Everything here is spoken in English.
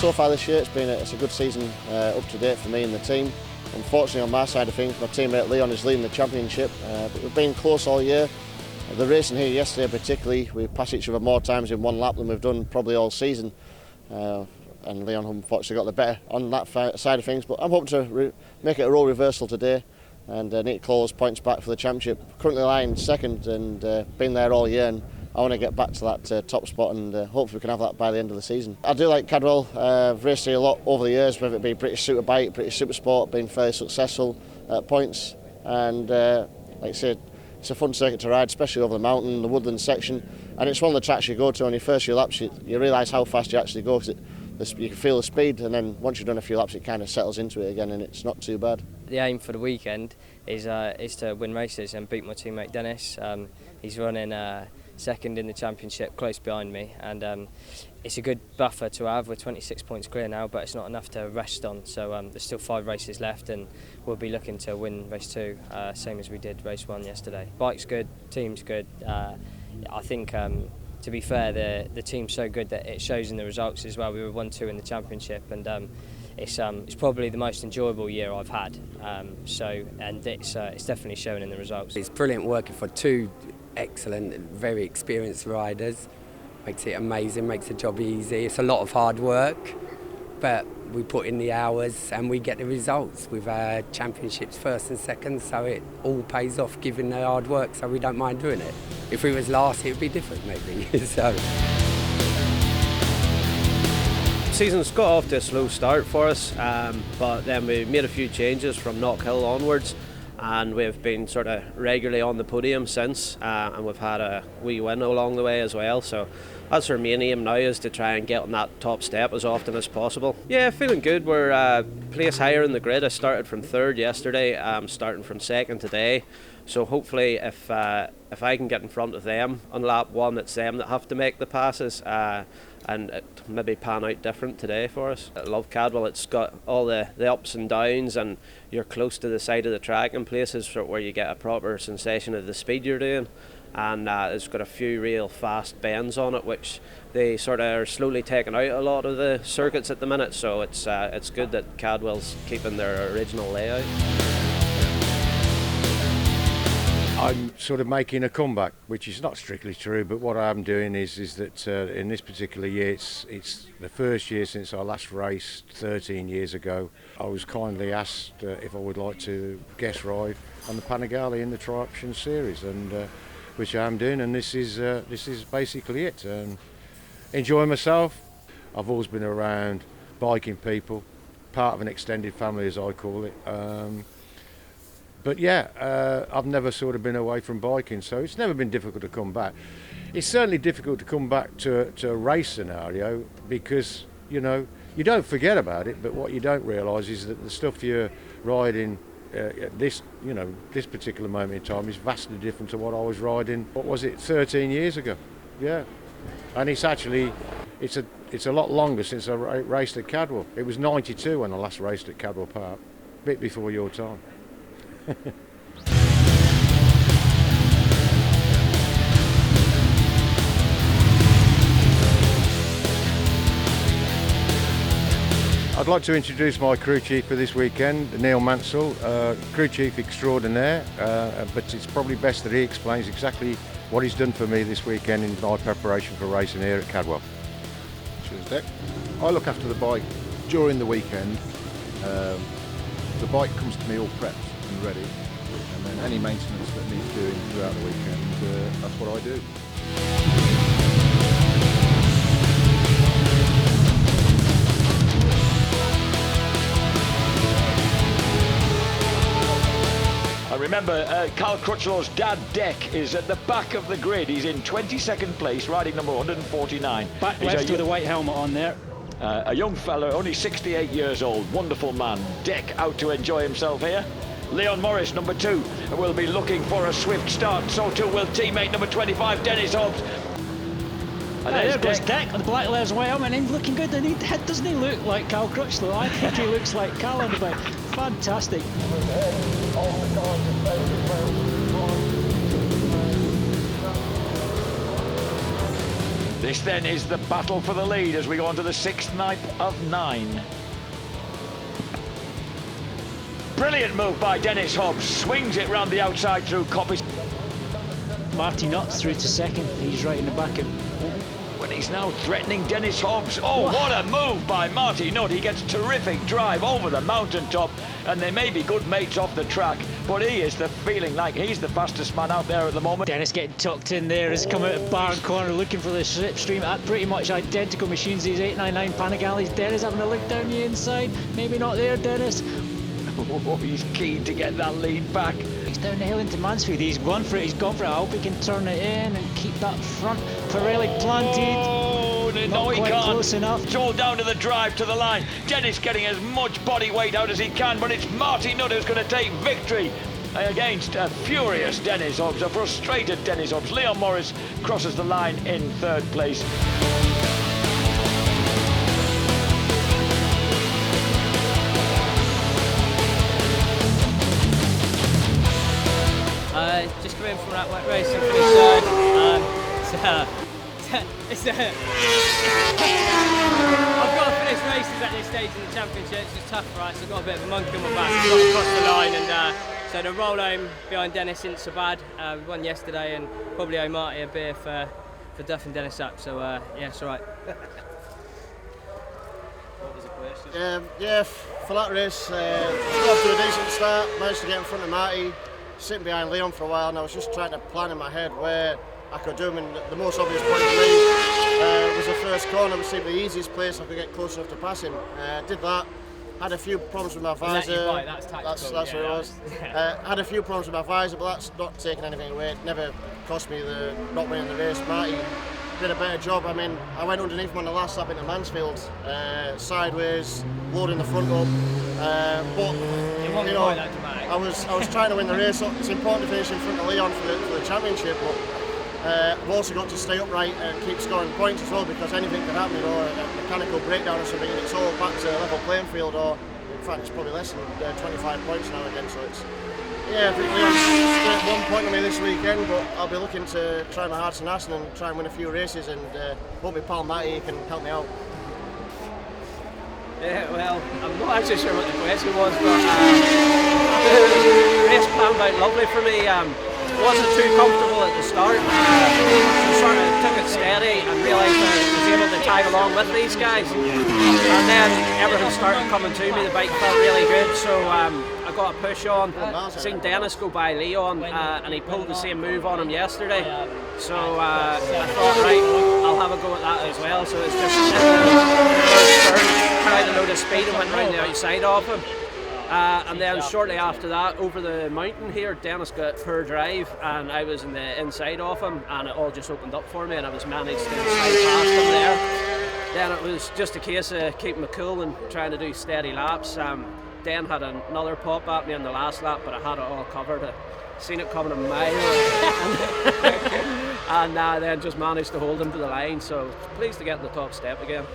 so far this year. It's a good season up to date for me and the team. Unfortunately, on my side of things, my teammate Leon is leading the championship, but we've been close all year. The racing here yesterday particularly, we passed each other more times in one lap than we've done probably all season. And Leon unfortunately got the better on that side of things, but I'm hoping to make it a role reversal today and need to close points back for the championship. Currently lying second and been there all year, and I want to get back to that top spot, and hopefully we can have that by the end of the season. I do like Cadwell. I've raced here a lot over the years, whether it be British Superbike, British Supersport, been fairly successful at points, and like I said, it's a fun circuit to ride, especially over the mountain, the woodland section, and it's one of the tracks you go to on your first few laps. You realise how fast you actually go, because you can feel the speed, and then once you've done a few laps it kind of settles into it again and it's not too bad. The aim for the weekend is to win races and beat my teammate Dennis. He's running second in the championship, close behind me, and it's a good buffer to have. We're 26 points clear now, but it's not enough to rest on, so there's still 5 races left and we'll be looking to win race 2, same as we did race 1 yesterday. Bike's good, team's good. I think to be fair, the team's so good that it shows in the results as well. We were 1-2 in the championship, and it's probably the most enjoyable year I've had. It's definitely shown in the results. It's brilliant working for 2 excellent, very experienced riders. Makes it amazing, makes the job easy. It's a lot of hard work, but we put in the hours and we get the results. We've had championships first and second, so it all pays off given the hard work, so we don't mind doing it. If we was last, it would be different maybe. So. Season's got off to a slow start for us, but then we made a few changes from Knockhill onwards, and we've been sort of regularly on the podium since, and we've had a wee win along the way as well. So that's our main aim now, is to try and get on that top step as often as possible. Yeah, feeling good. We're a place higher in the grid. I started from 3rd yesterday, I'm starting from 2nd today. So hopefully if I can get in front of them on lap 1, it's them that have to make the passes, and it maybe pan out different today for us. I love Cadwell. It's got all the ups and downs, and you're close to the side of the track in places where you get a proper sensation of the speed you're doing. And it's got a few real fast bends on it, which they sort of are slowly taking out a lot of the circuits at the minute. So it's good that Cadwell's keeping their original layout. I'm sort of making a comeback, which is not strictly true, but what I'm doing is that in this particular year, it's the first year since I last raced 13 years ago. I was kindly asked if I would like to guest ride on the Panigale in the TriOptions series, and which I'm doing, and this is basically it. Enjoying myself. I've always been around biking people, part of an extended family as I call it. But yeah, I've never sort of been away from biking, so it's never been difficult to come back. It's certainly difficult to come back to a race scenario, because, you know, you don't forget about it, but what you don't realise is that the stuff you're riding at this particular moment in time is vastly different to what I was riding, 13 years ago? Yeah. And it's a lot longer since I raced at Cadwell. It was 92 when I last raced at Cadwell Park, a bit before your time. I'd like to introduce my crew chief for this weekend, Neil Mansell, crew chief extraordinaire, but it's probably best that he explains exactly what he's done for me this weekend in my preparation for racing here at Cadwell. Cheers, Dick. I look after the bike during the weekend. The bike comes to me all prepped and ready, and then any maintenance that needs doing throughout the weekend, that's what I do. I remember Carl Crutchlow's dad, Dick, is at the back of the grid. He's in 22nd place, riding number 149. Back left with a white helmet on there. A young fella, only 68 years old, wonderful man. Dick out to enjoy himself here. Leon Morris, number 2, will be looking for a swift start. So too will teammate number 25, Dennis Hobbs. And there goes Dick with the black layers white helmet, and he's looking good. Doesn't he look like Carl Crutchlow? I think he looks like Carl on the bike. Fantastic. This then is the battle for the lead as we go on to the 6th night of 9. Brilliant move by Dennis Hobbs, swings it round the outside through Coppy. Marty Nutt's through to second. He's right in the back of... When he's now threatening Dennis Hobbs. Oh, what a move by Marty Nutt. He gets terrific drive over the mountaintop, and they may be good mates off the track, but he is feeling like he's the fastest man out there at the moment. Dennis getting tucked in there, has come out of barn corner looking for the slipstream at pretty much identical machines, these 899 Panigales. Dennis having a look down the inside, maybe not there, Dennis. Oh, he's keen to get that lead back. He's down the hill into Mansfield, he's gone for it, he's gone for it. I hope he can turn it in and keep that front Pirelli planted. Oh, no, not he quite can't. close enough. It's all down to the drive to the line. Dennis getting as much body weight out as he can, but it's Marty Nutt who's going to take victory against a furious Dennis Hobbs, a frustrated Dennis Hobbs. Leon Morris crosses the line in 3rd place. Just coming from that wet race and finish third. I've got to finish races at this stage in the championship. It's tough, right? So I've got a bit of a monkey on my back. I've got to cross the line, and so the roll home behind Dennis isn't so bad. We won yesterday, and probably owe Marty a beer for duffing Dennis up. So yeah, it's all right. What was the question? Yeah, for that race, got off to a decent start. Managed to get in front of Marty. Sitting behind Leon for a while, and I was just trying to plan in my head where I could do him, and the most obvious point for me was the first corner. It seemed the easiest place I could get close enough to pass him. Did that. Had a few problems with my visor. Right, that's tactical. That's what it was. Had a few problems with my visor, but that's not taking anything away. It never cost me the not winning the race. Marty did a better job. I mean, I went underneath him on the last lap into Mansfield, sideways, loading the front up. But you know, I was trying to win the race. So it's important to finish in front of Leon for the championship, but I've also got to stay upright and keep scoring points as well, because anything could happen, you know, a mechanical breakdown or something, and it's all back to a level playing field, or in fact it's probably less than 25 points now again. So it's I think Leon's got 1 point on me this weekend, but I'll be looking to try my hardest in Aston and try and win a few races, and hope my pal Matty can help me out. Yeah, well, I'm not actually sure what the question was, but the race planned out lovely for me. Wasn't too comfortable at the start. Sort of took it steady and realised I was able to tag along with these guys. And then everything started coming to me. The bike felt really good, so I got a push on. Seen Dennis go by Leon, and he pulled the same move on him yesterday. So I thought, right, I'll have a go at that as well. So it's just tried a load of speed and went round the outside of him. And then shortly after that, over the mountain here, Dennis got poor drive, and I was in the inside of him, and it all just opened up for me, and I was managed to slide past him there. Then it was just a case of keeping my cool and trying to do steady laps. Dan had another pop at me on the last lap, but I had it all covered. I seen it coming a mile, and then just managed to hold him to the line. So pleased to get in the top step again.